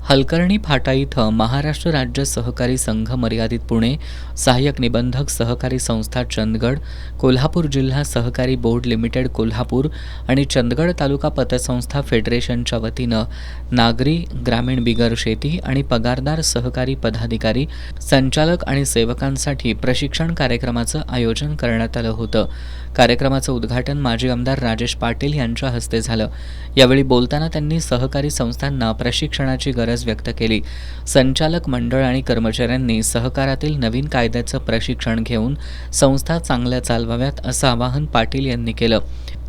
हलकर्णी फाटा इथं महाराष्ट्र राज्य सहकारी संघ मर्यादित पुणे, सहाय्यक निबंधक सहकारी संस्था चंदगड, कोल्हापूर जिल्हा सहकारी बोर्ड लिमिटेड कोल्हापूर आणि चंदगड तालुका पतसंस्था फेडरेशनच्या वतीनं नागरी, ग्रामीण बिगर शेती आणि पगारदार सहकारी पदाधिकारी, संचालक आणि सेवकांसाठी प्रशिक्षण कार्यक्रमाचं आयोजन करण्यात आलं होतं. कार्यक्रमाचं उद्घाटन माजी आमदार राजेश पाटील यांच्या हस्ते झालं. यावेळी बोलताना त्यांनी सहकारी संस्थांना प्रशिक्षणाची गरज व्यक्त केली. संचालक मंडळ आणि कर्मचाऱ्यांनी सहकारातील नवीन कायद्याचं प्रशिक्षण घेऊन संस्था चांगल्या चालवाव्यात असं आवाहन पाटील यांनी केलं.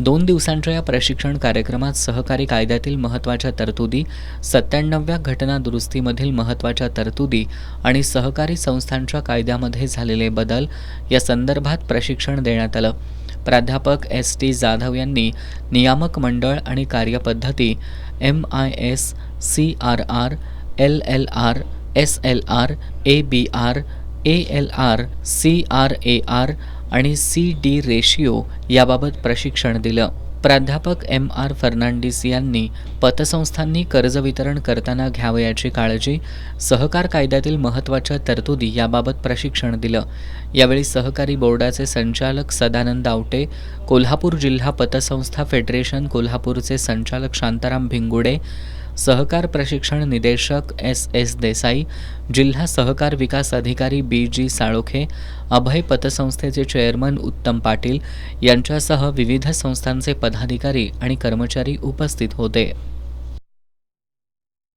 2 दिवसांच्या या प्रशिक्षण कार्यक्रमात सहकारी कायद्यातील महत्त्वाच्या तरतुदी, 97व्या घटना दुरुस्तीमधील महत्त्वाच्या तरतुदी आणि सहकारी संस्थांच्या कायद्यामध्ये झालेले बदल या संदर्भात प्रशिक्षण देण्यात आलं. प्राध्यापक S.T. जाधव यांनी नियामक मंडळ आणि कार्यपद्धती, MIS, CRR, LLR, SLR, ABR, ALR, CRAR आणि CD रेशिओ याबाबत प्रशिक्षण दिलं. प्राध्यापक M.R. फर्नांडिस यांनी पतसंस्थांनी कर्ज वितरण करताना घ्यावयाची काळजी, सहकार कायद्यातील महत्त्वाच्या तरतुदी याबाबत प्रशिक्षण दिलं. यावेळी सहकारी बोर्डाचे संचालक सदानंद आवटे, कोल्हापूर जिल्हा पतसंस्था फेडरेशन कोल्हापूरचे संचालक शांताराम भिंगुडे, सहकार प्रशिक्षण निदेशक S.S. देसाई, जिल्हा सहकार विकास अधिकारी B.G. साळोखे, अभय पतसंस्थेचे चेअरमन उत्तम पाटील यांच्यासह विविध संस्थांचे पदाधिकारी आणि कर्मचारी उपस्थित होते.